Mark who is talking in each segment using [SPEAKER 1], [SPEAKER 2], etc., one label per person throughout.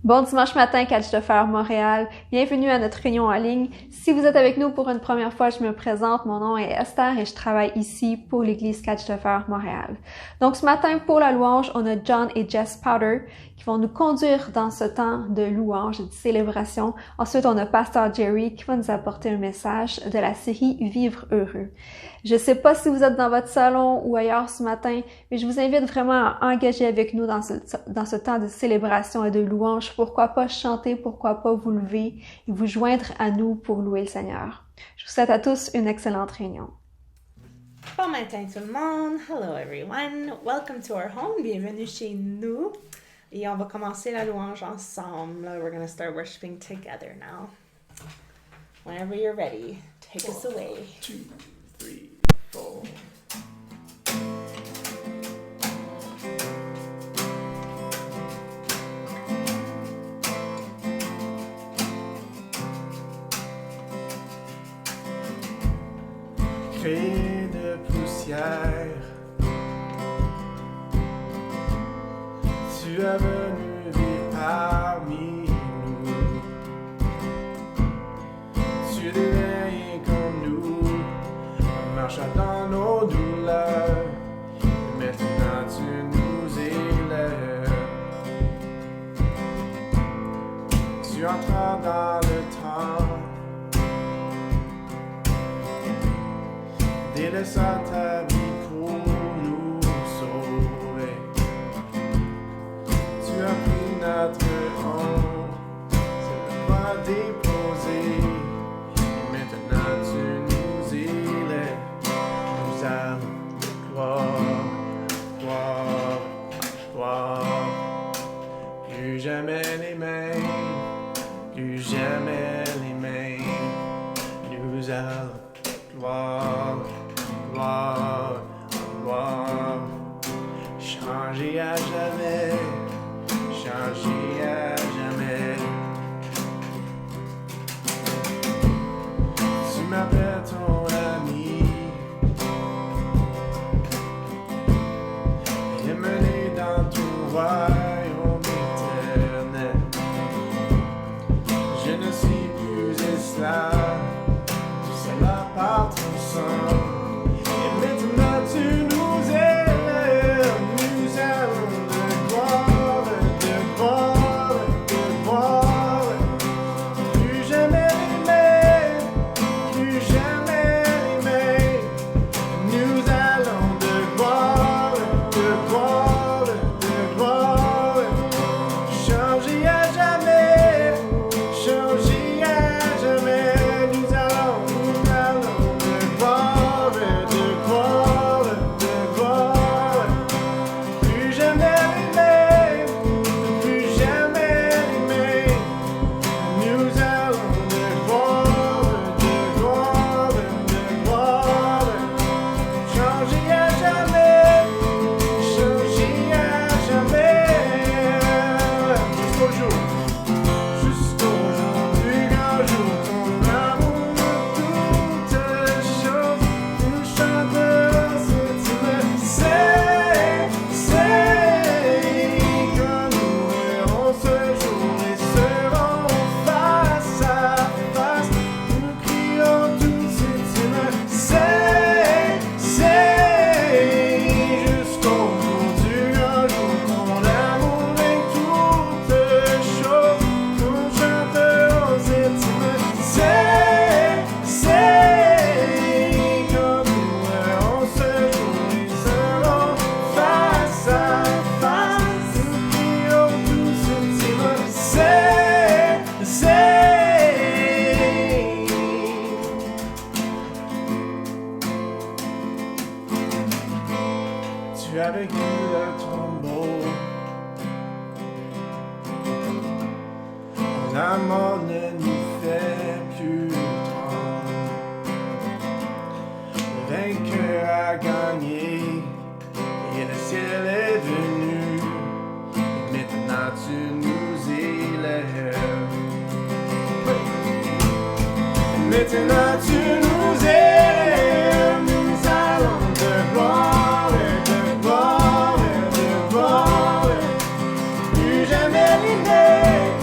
[SPEAKER 1] Bon dimanche matin, Catch de Fer Montréal. Bienvenue à notre réunion en ligne. Si vous êtes avec nous pour une première fois, je me présente. Mon nom est Esther et je travaille ici pour l'Église Catch de Fer Montréal. Donc ce matin, pour la louange, on a John et Jess Powder qui vont nous conduire dans ce temps de louange et de célébration. Ensuite, on a Pasteur Jerry qui va nous apporter un message de la série Vivre heureux. Je sais pas si vous êtes dans votre salon ou ailleurs ce matin, mais je vous invite vraiment à engager avec nous dans ce temps de célébration et de louange. Pourquoi pas chanter, pourquoi pas vous lever et vous joindre à nous pour louer le Seigneur. Je vous souhaite à tous une excellente réunion.
[SPEAKER 2] Bon matin tout le monde. Hello everyone. Welcome to our home. Bienvenue chez nous. Et on va commencer la louange ensemble. We're going to start worshiping together now. Whenever you're ready, take us away.
[SPEAKER 3] 2, 3, 4. Créé de poussière, tu es venu vivre parmi nous. Tu es rien comme nous, en marchant dans nos douleurs. Et maintenant tu nous élèves. Tu entres dans le temps, délaissant ta vie pour nous sauver. Tu as pris notre honte, c'est pas déposé. Et maintenant tu nous élèves. Nous allons gloire, gloire, gloire. Plus jamais les mêmes, plus jamais les mêmes. Nous allons gloire, gloire, gloire. Changer à jamais, changer à jamais. Tu m'appelles ton ami et mené dans ton royaume éternel. Je ne suis plus esclave, tout cela par ton sang. Et maintenant tu nous élèves, nous allons de gloire, de gloire, de gloire. Plus jamais les mêmes, plus jamais les mêmes. Nous allons de gloire, de gloire, de gloire. Changer à jamais, changer à jamais. Nous allons de gloire, de gloire, de gloire. Plus jamais les mêmes, plus jamais les mêmes. Nous allons de gloire, de gloire, de gloire. Changer à jamais, changer à jamais. Jusqu'au jour du grand jour, ton amour de toutes choses. Nous chanterons ce hymne. C'est que nous verrons ce jour et serons face à face. Nous crions tous cet hymne. Jusqu'au jour du grand jour, ton amour est toutes choses. Nous chanterons cet hymne. C'est que nous verrons ce jour et serons face à face. Nous crions tous cet hymne. Tu as vécu le tombeau, la mort ne nous fait plus trembler. Le vainqueur a gagné et le ciel est venu. Et maintenant tu nous élèves. Maintenant tu nous élèves. Nous allons de gloire, de gloire, de gloire. Plus jamais l'idée.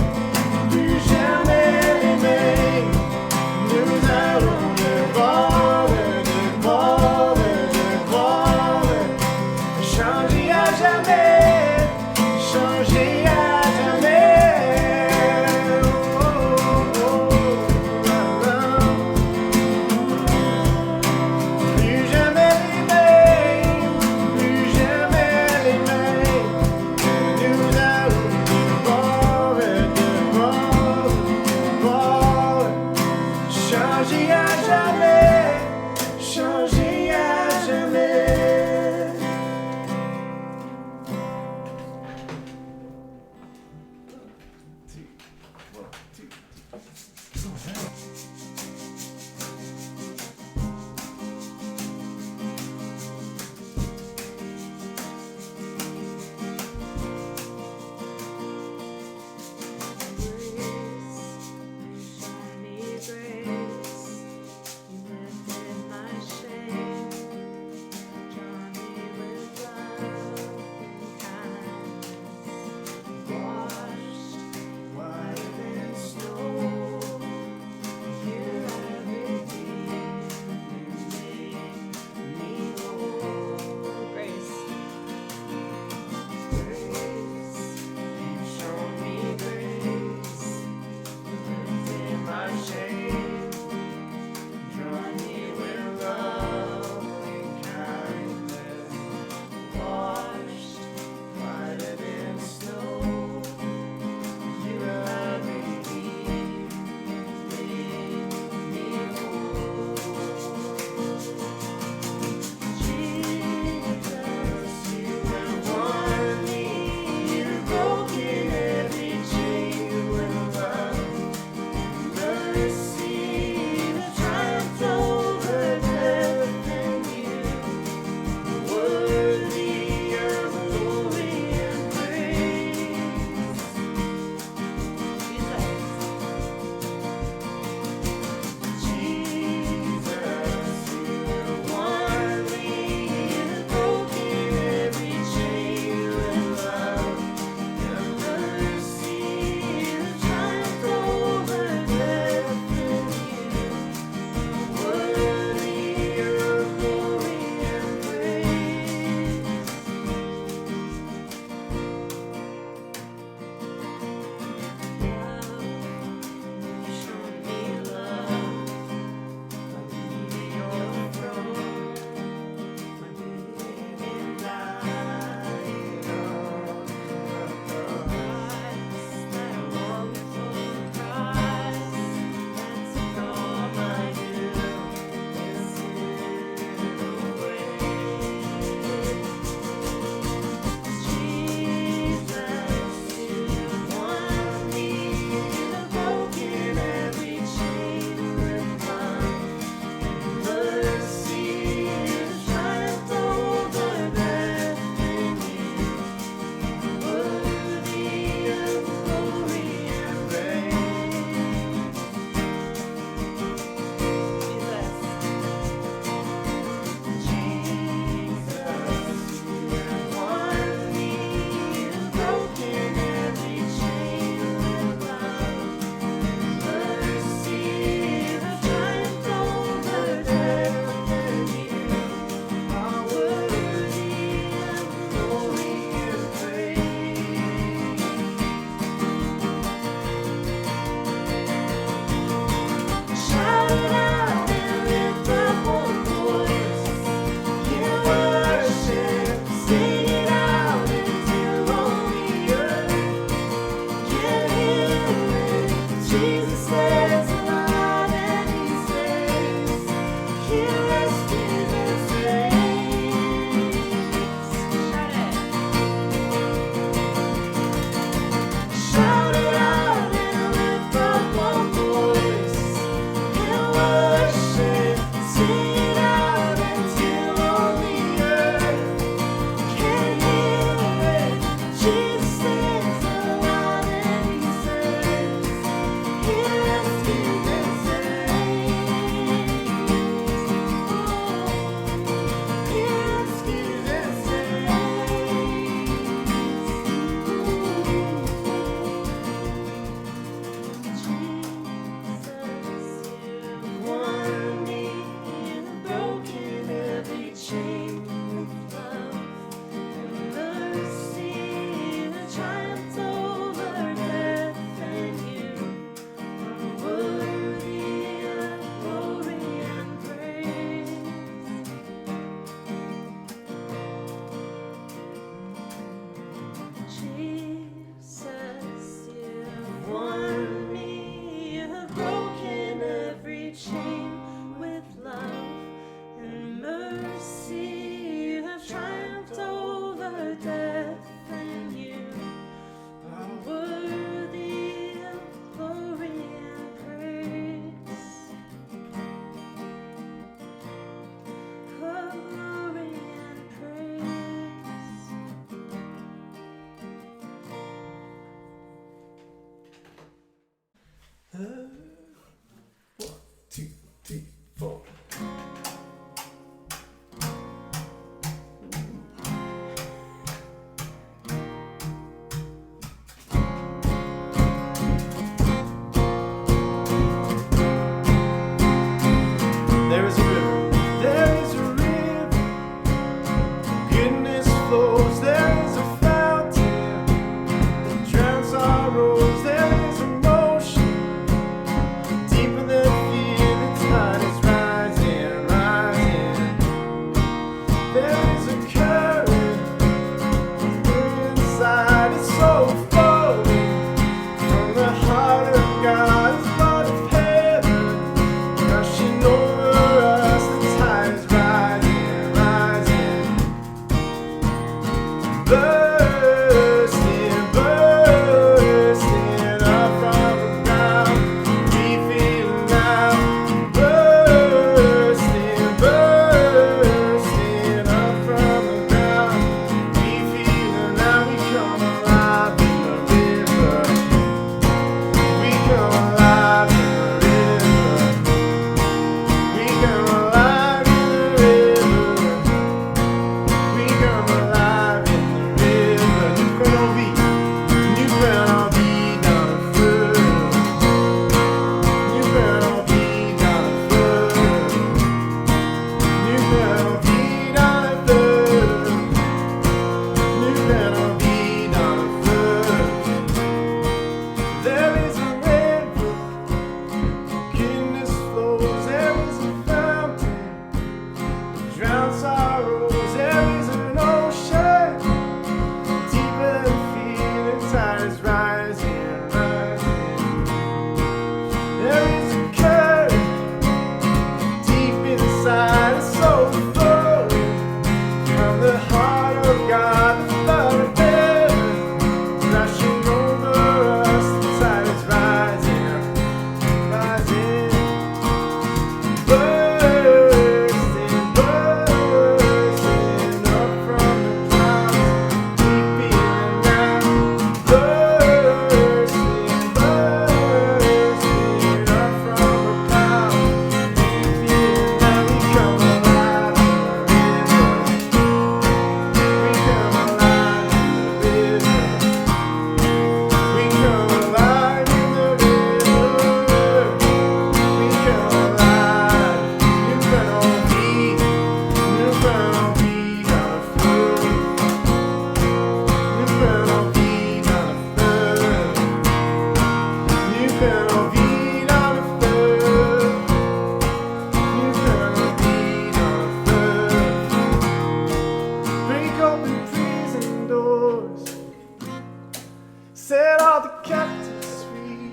[SPEAKER 3] set all the captives free.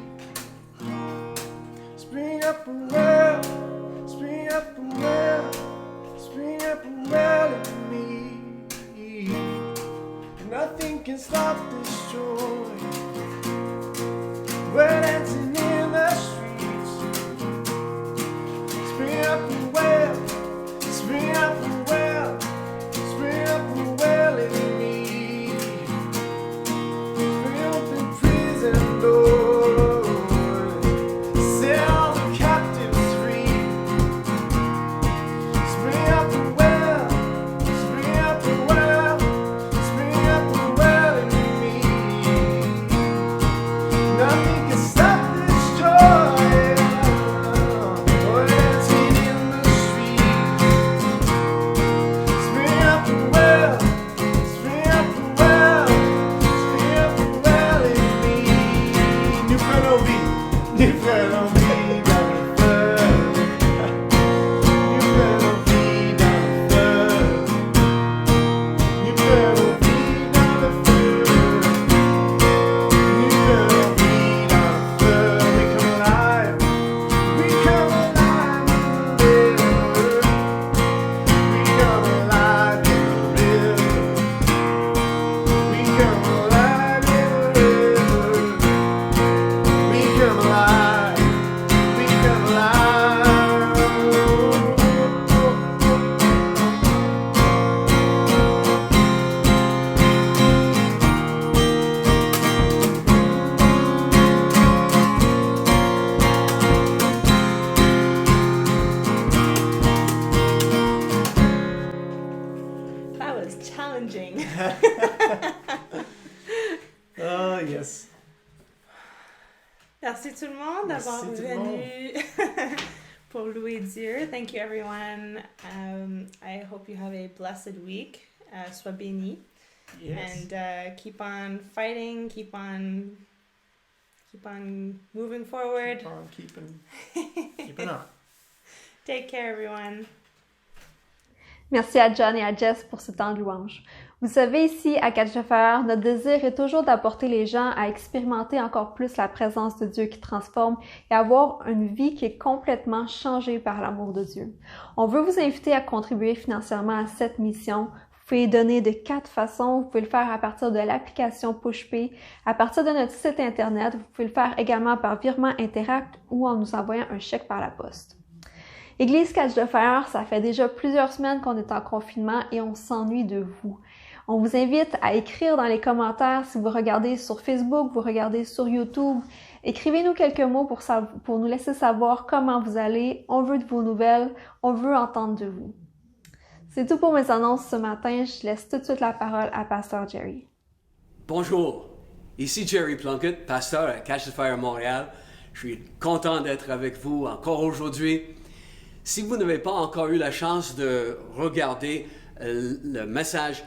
[SPEAKER 3] Spring up a well, spring up a well, spring up a well in me. Nothing can stop this joy. We're dancing in the streets. Spring up a well, spring up a well, spring up a well in me. Spring open prison doors, set all the captives free. Spring up a well, spring up a well, spring up a well in me. Nothing can stop this joy. We're dancing in the street. Spring up a well, spring up a well, spring up a well in me. Nous prenons vie dans le feu. Nous prenons vie dans le feu. Nous prenons vie dans le feu. Nous prenons vie dans le feu. We come alive. We come alive in the river. We come alive in the river. We come alive in the river. We come alive. We come alive.
[SPEAKER 2] That was challenging.
[SPEAKER 3] Oh, yes.
[SPEAKER 2] Merci tout le monde d'avoir
[SPEAKER 3] Merci tout le
[SPEAKER 2] venu pour louer Dieu. Thank you everyone. I hope you have a blessed week. Sois béni.
[SPEAKER 3] Yes.
[SPEAKER 2] And keep on fighting, keep on moving forward.
[SPEAKER 3] Keep on.
[SPEAKER 2] Take care everyone.
[SPEAKER 1] Merci à John et à Jess pour ce temps de louange. Vous savez, ici, à Catch the Fire, notre désir est toujours d'apporter les gens à expérimenter encore plus la présence de Dieu qui transforme et avoir une vie qui est complètement changée par l'amour de Dieu. On veut vous inviter à contribuer financièrement à cette mission. Vous pouvez donner de 4 façons. Vous pouvez le faire à partir de l'application PushPay, à partir de notre site Internet. Vous pouvez le faire également par virement Interact ou en nous envoyant un chèque par la poste. Église Catch the Fire, ça fait déjà plusieurs semaines qu'on est en confinement et on s'ennuie de vous. On vous invite à écrire dans les commentaires si vous regardez sur Facebook, vous regardez sur YouTube. Écrivez-nous quelques mots pour nous laisser savoir comment vous allez. On veut de vos nouvelles, on veut entendre de vous. C'est tout pour mes annonces ce matin. Je laisse tout de suite la parole à Pasteur Jerry.
[SPEAKER 4] Bonjour, ici Jerry Plunkett, pasteur à Catch the Fire Montréal. Je suis content d'être avec vous encore aujourd'hui. Si vous n'avez pas encore eu la chance de regarder le message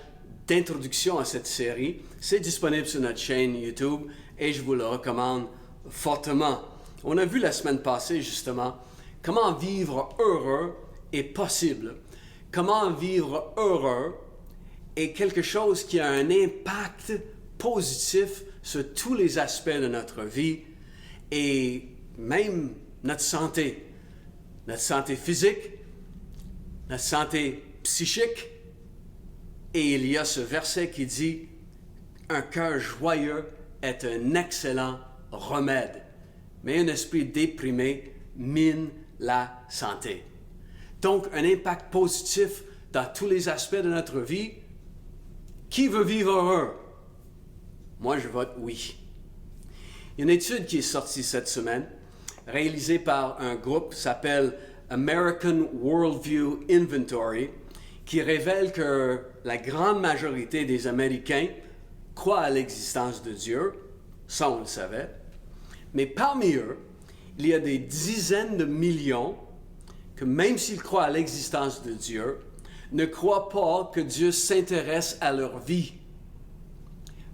[SPEAKER 4] d'introduction à cette série, c'est disponible sur notre chaîne YouTube et je vous le recommande fortement. On a vu la semaine passée justement comment vivre heureux est possible. Comment vivre heureux est quelque chose qui a un impact positif sur tous les aspects de notre vie et même notre santé physique, notre santé psychique. Et il y a ce verset qui dit « Un cœur joyeux est un excellent remède, mais un esprit déprimé mine la santé. » Donc, un impact positif dans tous les aspects de notre vie. Qui veut vivre heureux? Moi, je vote oui. Il y a une étude qui est sortie cette semaine, réalisée par un groupe qui s'appelle American Worldview Inventory, qui révèle que la grande majorité des Américains croient à l'existence de Dieu, ça on le savait, mais parmi eux, il y a des dizaines de millions que même s'ils croient à l'existence de Dieu, ne croient pas que Dieu s'intéresse à leur vie.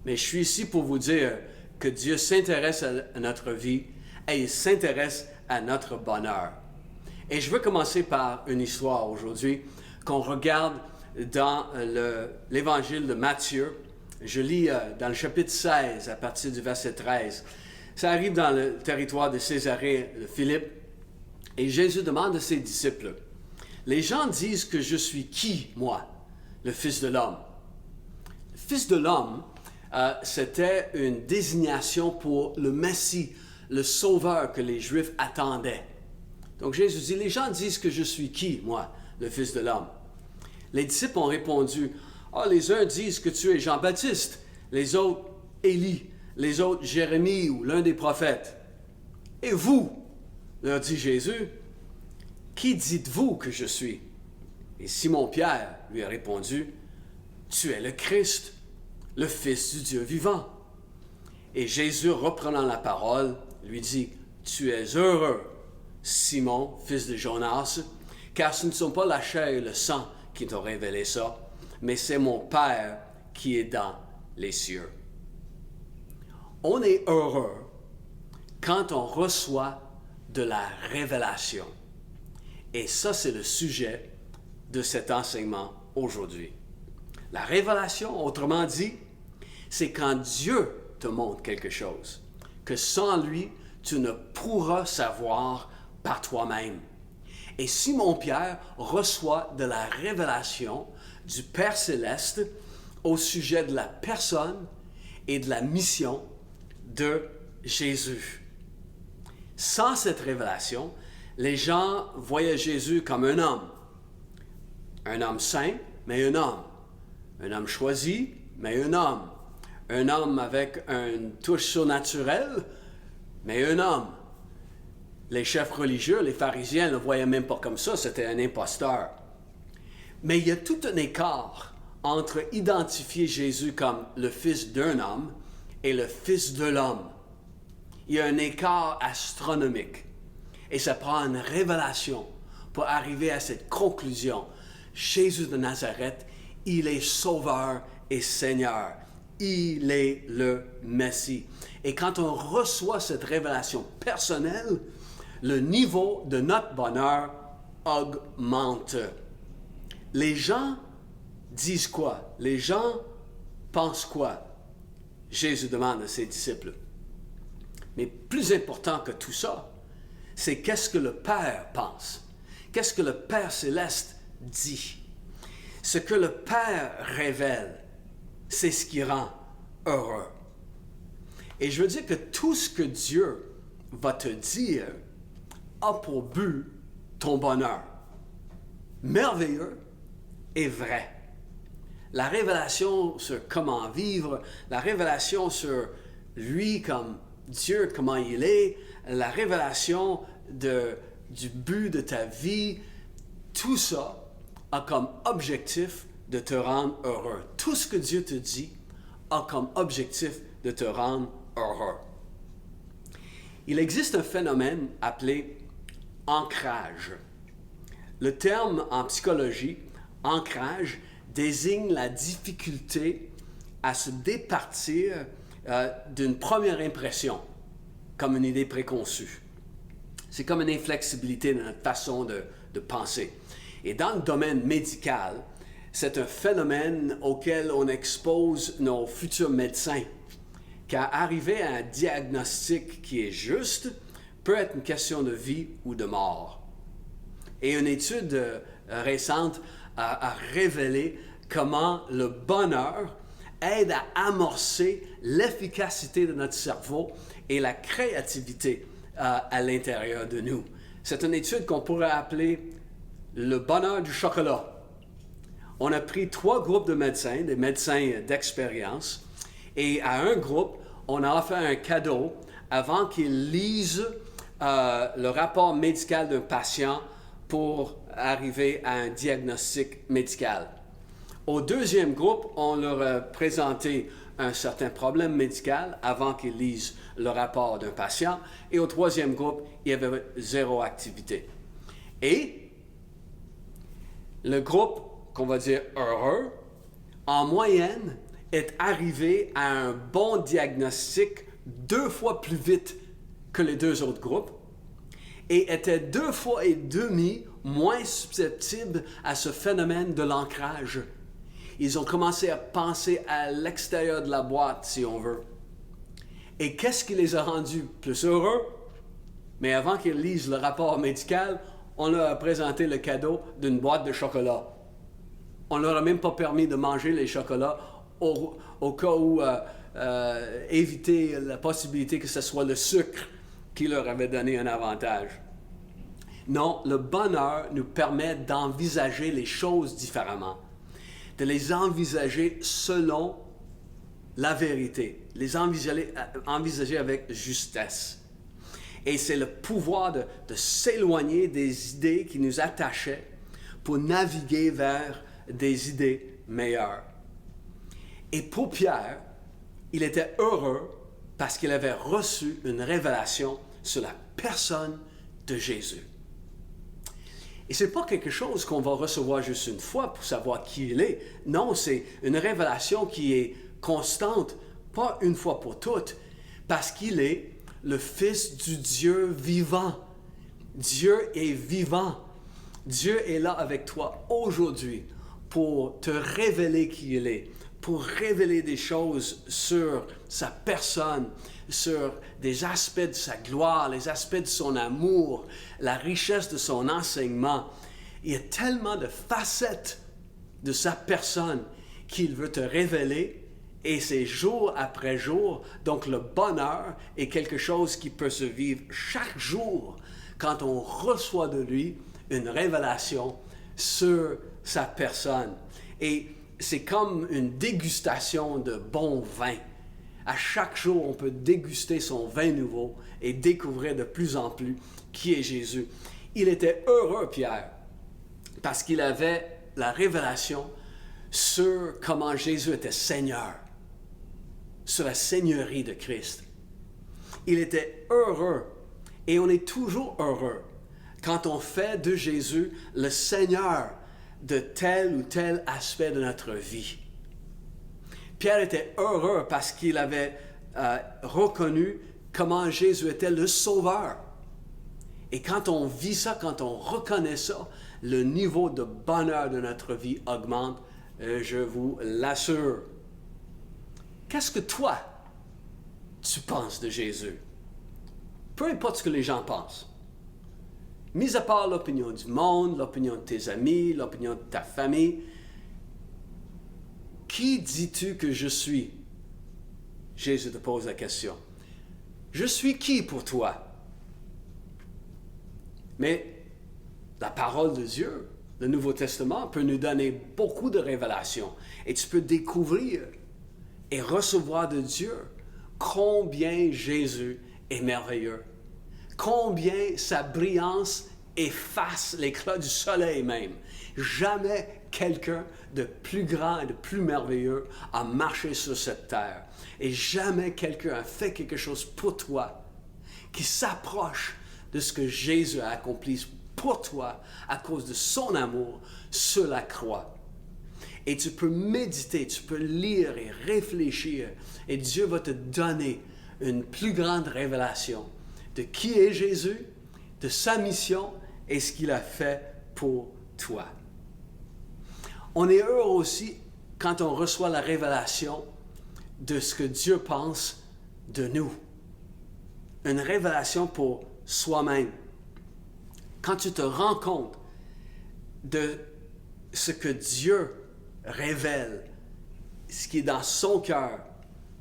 [SPEAKER 4] Mais je suis ici pour vous dire que Dieu s'intéresse à notre vie et il s'intéresse à notre bonheur. Et je veux commencer par une histoire aujourd'hui qu'on regarde dans l'Évangile de Matthieu, Je lis dans le chapitre 16, à partir du verset 13. Ça arrive dans le territoire de Césarée de Philippe, et Jésus demande à ses disciples, « Les gens disent que je suis qui, moi, le Fils de l'homme? » Le Fils de l'homme, c'était une désignation pour le Messie, le Sauveur que les Juifs attendaient. Donc Jésus dit, « Les gens disent que je suis qui, moi, le Fils de l'homme? » Les disciples ont répondu, « Ah, les uns disent que tu es Jean-Baptiste, les autres Élie, les autres Jérémie ou l'un des prophètes. Et vous, leur dit Jésus, qui dites-vous que je suis? » Et Simon-Pierre lui a répondu, « Tu es le Christ, le Fils du Dieu vivant. » Et Jésus, reprenant la parole, lui dit, « Tu es heureux, Simon, fils de Jonas, car ce ne sont pas la chair et le sang qui t'ont révélé ça, mais c'est mon Père qui est dans les cieux. » On est heureux quand on reçoit de la révélation. Et ça, c'est le sujet de cet enseignement aujourd'hui. La révélation, autrement dit, c'est quand Dieu te montre quelque chose, que sans lui, tu ne pourras savoir par toi-même. Et Simon-Pierre reçoit de la révélation du Père Céleste au sujet de la personne et de la mission de Jésus. Sans cette révélation, les gens voyaient Jésus comme un homme saint, mais un homme choisi, mais un homme avec une touche surnaturelle, mais un homme. Les chefs religieux, les pharisiens ne le voyaient même pas comme ça, c'était un imposteur. Mais il y a tout un écart entre identifier Jésus comme le fils d'un homme et le fils de l'homme. Il y a un écart astronomique. Et ça prend une révélation pour arriver à cette conclusion. Jésus de Nazareth, il est Sauveur et Seigneur. Il est le Messie. Et quand on reçoit cette révélation personnelle, le niveau de notre bonheur augmente. Les gens disent quoi? Les gens pensent quoi? Jésus demande à ses disciples. Mais plus important que tout ça, c'est qu'est-ce que le Père pense? Qu'est-ce que le Père Céleste dit? Ce que le Père révèle, c'est ce qui rend heureux. Et je veux dire que tout ce que Dieu va te dire a pour but ton bonheur. Merveilleux et vrai. La révélation sur comment vivre, la révélation sur lui comme Dieu, comment il est, la révélation du but de ta vie, tout ça a comme objectif de te rendre heureux. Tout ce que Dieu te dit a comme objectif de te rendre heureux. Il existe un phénomène appelé ancrage. Le terme en psychologie, ancrage, désigne la difficulté à se départir d'une première impression, comme une idée préconçue. C'est comme une inflexibilité dans notre façon de penser. Et dans le domaine médical, c'est un phénomène auquel on expose nos futurs médecins, car arriver à un diagnostic qui est juste peut être une question de vie ou de mort. Et une étude récente a révélé comment le bonheur aide à amorcer l'efficacité de notre cerveau et la créativité à l'intérieur de nous. C'est une étude qu'on pourrait appeler le bonheur du chocolat. On a pris 3 groupes de médecins, des médecins d'expérience, et à un groupe, on a offert un cadeau avant qu'ils lisent le rapport médical d'un patient pour arriver à un diagnostic médical. Au deuxième groupe, on leur a présenté un certain problème médical avant qu'ils lisent le rapport d'un patient. Et au troisième groupe, il y avait 0 activité. Et le groupe, qu'on va dire heureux, en moyenne, est arrivé à un bon diagnostic 2 fois plus vite que les 2 autres groupes et était 2 fois et demi moins susceptible à ce phénomène de l'ancrage. Ils ont commencé à penser à l'extérieur de la boîte, si on veut. Et qu'est-ce qui les a rendus plus heureux? Mais avant qu'ils lisent le rapport médical, on leur a présenté le cadeau d'une boîte de chocolat. On leur a même pas permis de manger les chocolats au cas où éviter la possibilité que ce soit le sucre qui leur avait donné un avantage. Non, le bonheur nous permet d'envisager les choses différemment, de les envisager selon la vérité, les envisager avec justesse. Et c'est le pouvoir de s'éloigner des idées qui nous attachaient pour naviguer vers des idées meilleures. Et pour Pierre, il était heureux parce qu'il avait reçu une révélation sur la personne de Jésus. Et ce n'est pas quelque chose qu'on va recevoir juste une fois pour savoir qui il est. Non, c'est une révélation qui est constante, pas une fois pour toutes, parce qu'il est le Fils du Dieu vivant. Dieu est vivant. Dieu est là avec toi aujourd'hui pour te révéler qui il est, pour révéler des choses sur sa personne, sur des aspects de sa gloire, les aspects de son amour, la richesse de son enseignement. Il y a tellement de facettes de sa personne qu'il veut te révéler, et c'est jour après jour. Donc le bonheur est quelque chose qui peut se vivre chaque jour quand on reçoit de lui une révélation sur sa personne. Et c'est comme une dégustation de bon vin. À chaque jour, on peut déguster son vin nouveau et découvrir de plus en plus qui est Jésus. Il était heureux, Pierre, parce qu'il avait la révélation sur comment Jésus était Seigneur, sur la seigneurie de Christ. Il était heureux, et on est toujours heureux quand on fait de Jésus le Seigneur de tel ou tel aspect de notre vie. Pierre était heureux parce qu'il avait reconnu comment Jésus était le Sauveur. Et quand on vit ça, quand on reconnaît ça, le niveau de bonheur de notre vie augmente, je vous l'assure. Qu'est-ce que toi, tu penses de Jésus? Peu importe ce que les gens pensent. Mis à part l'opinion du monde, l'opinion de tes amis, l'opinion de ta famille, qui dis-tu que je suis? Jésus te pose la question. Je suis qui pour toi? Mais la parole de Dieu, le Nouveau Testament, peut nous donner beaucoup de révélations. Et tu peux découvrir et recevoir de Dieu combien Jésus est merveilleux. Combien sa brillance efface l'éclat du soleil même. Jamais quelqu'un de plus grand et de plus merveilleux a marché sur cette terre. Et jamais quelqu'un a fait quelque chose pour toi qui s'approche de ce que Jésus a accompli pour toi à cause de son amour sur la croix. Et tu peux méditer, tu peux lire et réfléchir, et Dieu va te donner une plus grande révélation de qui est Jésus, de sa mission et ce qu'il a fait pour toi. On est heureux aussi quand on reçoit la révélation de ce que Dieu pense de nous. Une révélation pour soi-même. Quand tu te rends compte de ce que Dieu révèle, ce qui est dans son cœur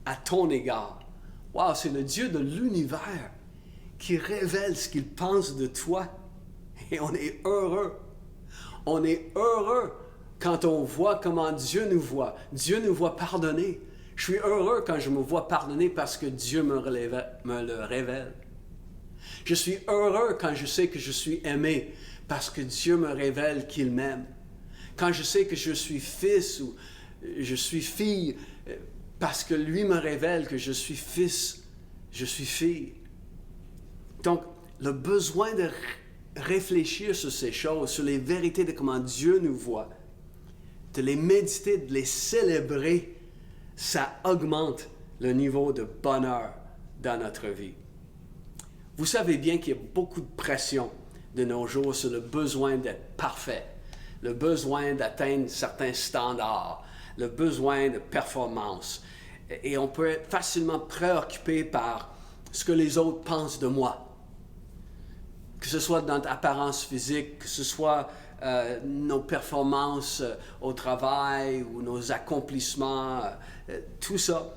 [SPEAKER 4] à ton égard. Wow, c'est le Dieu de l'univers qui révèle ce qu'il pense de toi. Et on est heureux. On est heureux quand on voit comment Dieu nous voit. Dieu nous voit pardonner. Je suis heureux quand je me vois pardonner parce que Dieu me le révèle. Je suis heureux quand je sais que je suis aimé parce que Dieu me révèle qu'il m'aime. Quand je sais que je suis fils ou je suis fille parce que lui me révèle que je suis fils, je suis fille. Donc, le besoin de réfléchir sur ces choses, sur les vérités de comment Dieu nous voit, de les méditer, de les célébrer, ça augmente le niveau de bonheur dans notre vie. Vous savez bien qu'il y a beaucoup de pression de nos jours sur le besoin d'être parfait, le besoin d'atteindre certains standards, le besoin de performance. Et on peut être facilement préoccupé par ce que les autres pensent de moi. Que ce soit dans notre apparence physique, que ce soit nos performances au travail ou nos accomplissements, tout ça.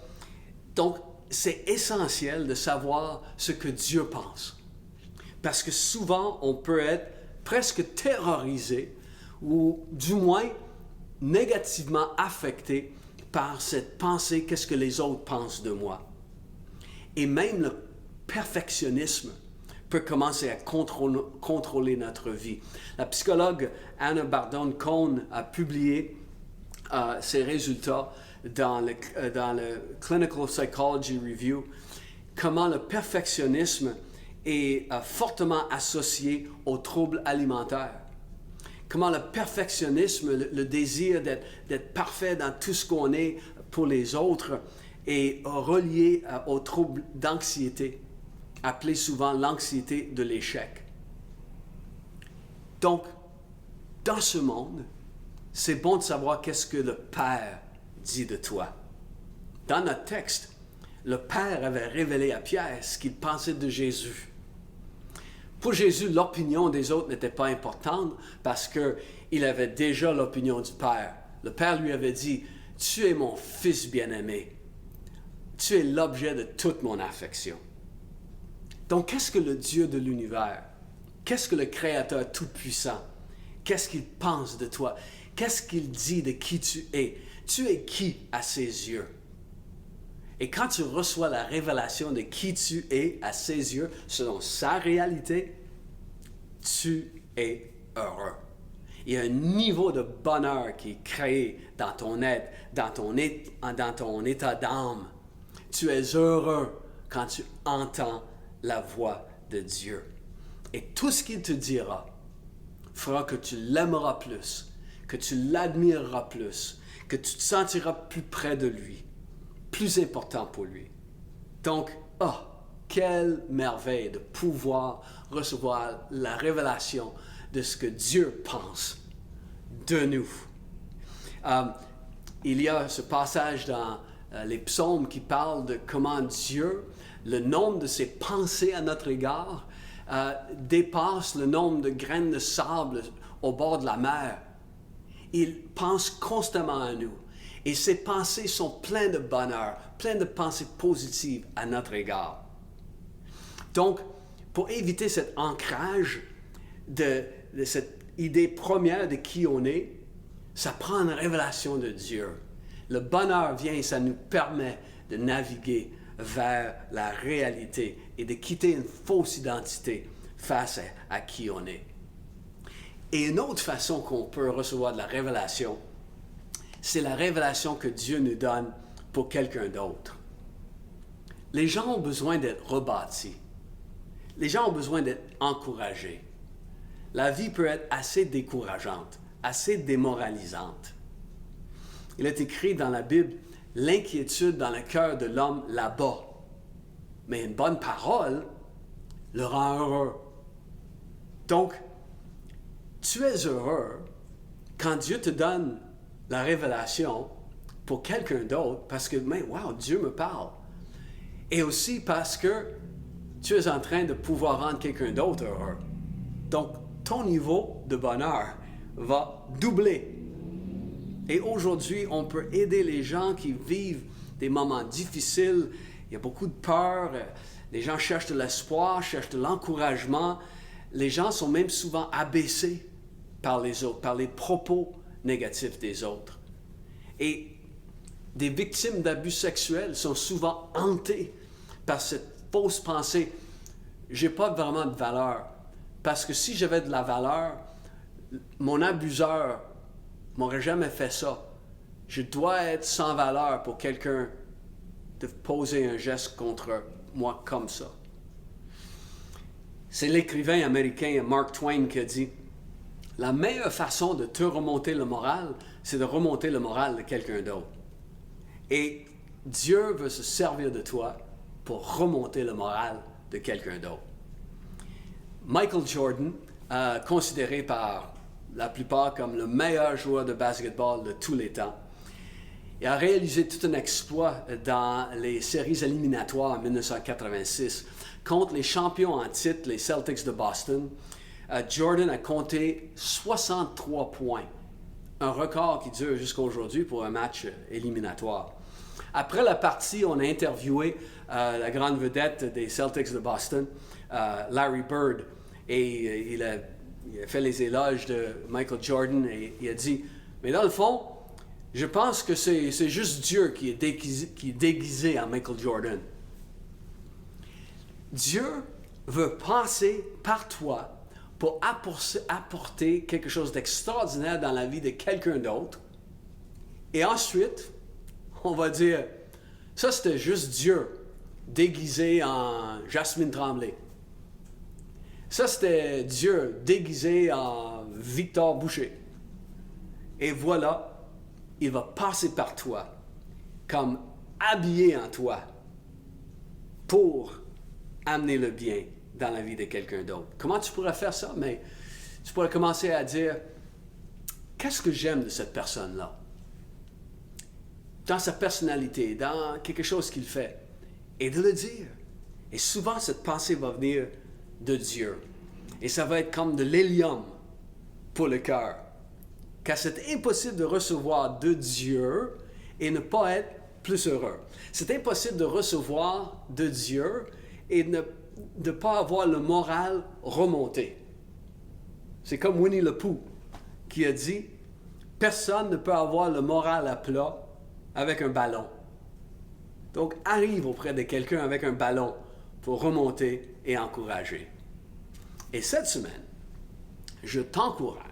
[SPEAKER 4] Donc, c'est essentiel de savoir ce que Dieu pense. Parce que souvent, on peut être presque terrorisé ou du moins négativement affecté par cette pensée, qu'est-ce que les autres pensent de moi. Et même le perfectionnisme peut commencer à contrôler notre vie. La psychologue Anna Bardone-Cohn a publié ses résultats dans le Clinical Psychology Review, comment le perfectionnisme est fortement associé aux troubles alimentaires. Comment le perfectionnisme, le désir d'être parfait dans tout ce qu'on est pour les autres, est relié aux troubles d'anxiété, appelé souvent l'anxiété de l'échec. Donc, dans ce monde, c'est bon de savoir qu'est-ce que le Père dit de toi. Dans notre texte, le Père avait révélé à Pierre ce qu'il pensait de Jésus. Pour Jésus, l'opinion des autres n'était pas importante parce qu'il avait déjà l'opinion du Père. Le Père lui avait dit, « Tu es mon Fils bien-aimé. Tu es l'objet de toute mon affection. » Donc, qu'est-ce que le Dieu de l'univers, qu'est-ce que le Créateur tout-puissant, qu'est-ce qu'il pense de toi? Qu'est-ce qu'il dit de qui tu es? Tu es qui à ses yeux? Et quand tu reçois la révélation de qui tu es à ses yeux, selon sa réalité, tu es heureux. Il y a un niveau de bonheur qui est créé dans ton être, dans ton état d'âme. Tu es heureux quand tu entends la voix de Dieu. Et tout ce qu'il te dira fera que tu l'aimeras plus, que tu l'admireras plus, que tu te sentiras plus près de lui, plus important pour lui. Donc, quelle merveille de pouvoir recevoir la révélation de ce que Dieu pense de nous. Il y a ce passage dans les psaumes qui parle de comment Dieu, le nombre de ses pensées à notre égard, dépasse le nombre de graines de sable au bord de la mer. Il pense constamment à nous. Et ses pensées sont pleines de bonheur, pleines de pensées positives à notre égard. Donc, pour éviter cet ancrage de cette idée première de qui on est, ça prend une révélation de Dieu. Le bonheur vient et ça nous permet de naviguer vers la réalité et de quitter une fausse identité face à qui on est. Et une autre façon qu'on peut recevoir de la révélation, c'est la révélation que Dieu nous donne pour quelqu'un d'autre. Les gens ont besoin d'être rebâtis. Les gens ont besoin d'être encouragés. La vie peut être assez décourageante, assez démoralisante. Il est écrit dans la Bible, « L'inquiétude dans le cœur de l'homme l'abat, mais une bonne parole le rend heureux. » Donc, tu es heureux quand Dieu te donne la révélation pour quelqu'un d'autre parce que, mais wow, Dieu me parle. Et aussi parce que tu es en train de pouvoir rendre quelqu'un d'autre heureux. Donc, ton niveau de bonheur va doubler. Et aujourd'hui, on peut aider les gens qui vivent des moments difficiles. Il y a beaucoup de peur. Les gens cherchent de l'espoir, cherchent de l'encouragement. Les gens sont même souvent abaissés par les autres, par les propos négatifs des autres. Et des victimes d'abus sexuels sont souvent hantées par cette fausse pensée. J'ai pas vraiment de valeur. Parce que si j'avais de la valeur, mon abuseur m'aurait jamais fait ça. Je dois être sans valeur pour quelqu'un de poser un geste contre moi comme ça. C'est l'écrivain américain Mark Twain qui a dit « La meilleure façon de te remonter le moral, c'est de remonter le moral de quelqu'un d'autre. » Et Dieu veut se servir de toi pour remonter le moral de quelqu'un d'autre. Michael Jordan, considéré par la plupart comme le meilleur joueur de basketball de tous les temps, Il a réalisé tout un exploit dans les séries éliminatoires en 1986 contre les champions en titre, les Celtics de Boston. Jordan a compté 63 points, un record qui dure jusqu'à aujourd'hui pour un match éliminatoire. Après la partie, on a interviewé la grande vedette des Celtics de Boston, Larry Bird, et il a fait les éloges de Michael Jordan et il a dit, mais dans le fond, je pense que c'est juste Dieu qui est déguisé en Michael Jordan. Dieu veut passer par toi pour apporter quelque chose d'extraordinaire dans la vie de quelqu'un d'autre. Et ensuite, on va dire, ça c'était juste Dieu déguisé en Jasmine Tremblay. Ça c'était Dieu déguisé en Victor Boucher. Et voilà, il va passer par toi, comme habillé en toi, pour amener le bien dans la vie de quelqu'un d'autre. Comment tu pourrais faire ça? Mais tu pourrais commencer à dire, qu'est-ce que j'aime de cette personne-là? Dans sa personnalité, dans quelque chose qu'il fait. Et de le dire. Et souvent, cette pensée va venir de Dieu. Et ça va être comme de l'hélium pour le cœur. Car c'est impossible de recevoir de Dieu et ne pas être plus heureux. C'est impossible de recevoir de Dieu et de ne pas avoir le moral remonté. C'est comme Winnie le Pooh qui a dit, personne ne peut avoir le moral à plat avec un ballon. Donc, arrive auprès de quelqu'un avec un ballon pour remonter et encourager. Et cette semaine, je t'encourage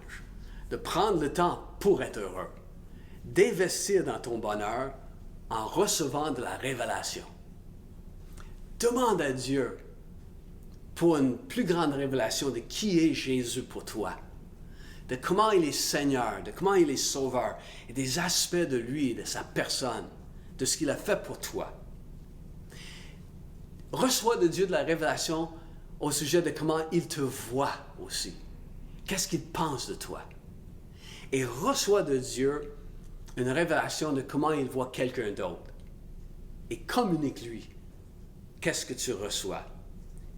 [SPEAKER 4] de prendre le temps pour être heureux, d'investir dans ton bonheur en recevant de la révélation. Demande à Dieu pour une plus grande révélation de qui est Jésus pour toi, de comment il est Seigneur, de comment il est Sauveur, et des aspects de lui, de sa personne, de ce qu'il a fait pour toi. Reçois de Dieu de la révélation au sujet de comment il te voit aussi. Qu'est-ce qu'il pense de toi? Et reçois de Dieu une révélation de comment il voit quelqu'un d'autre. Et communique-lui qu'est-ce que tu reçois.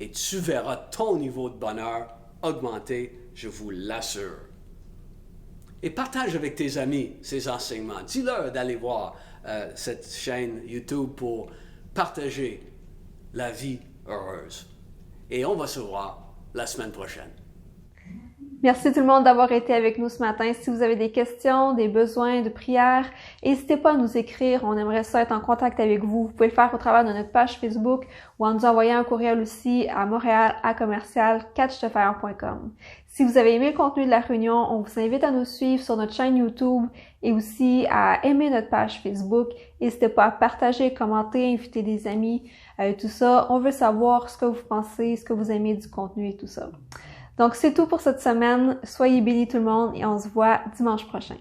[SPEAKER 4] Et tu verras ton niveau de bonheur augmenter, je vous l'assure. Et partage avec tes amis ces enseignements. Dis-leur d'aller voir cette chaîne YouTube pour partager la vie heureuse. Et on va se voir la semaine prochaine.
[SPEAKER 1] Merci tout le monde d'avoir été avec nous ce matin. Si vous avez des questions, des besoins de prière, n'hésitez pas à nous écrire. On aimerait ça être en contact avec vous. Vous pouvez le faire au travers de notre page Facebook ou en nous envoyant un courriel aussi à montréal@catchtefire.com. Si vous avez aimé le contenu de la réunion, on vous invite à nous suivre sur notre chaîne YouTube et aussi à aimer notre page Facebook. N'hésitez pas à partager, commenter, inviter des amis, tout ça. On veut savoir ce que vous pensez, ce que vous aimez du contenu et tout ça. Donc, c'est tout pour cette semaine. Soyez bénis tout le monde et on se voit dimanche prochain.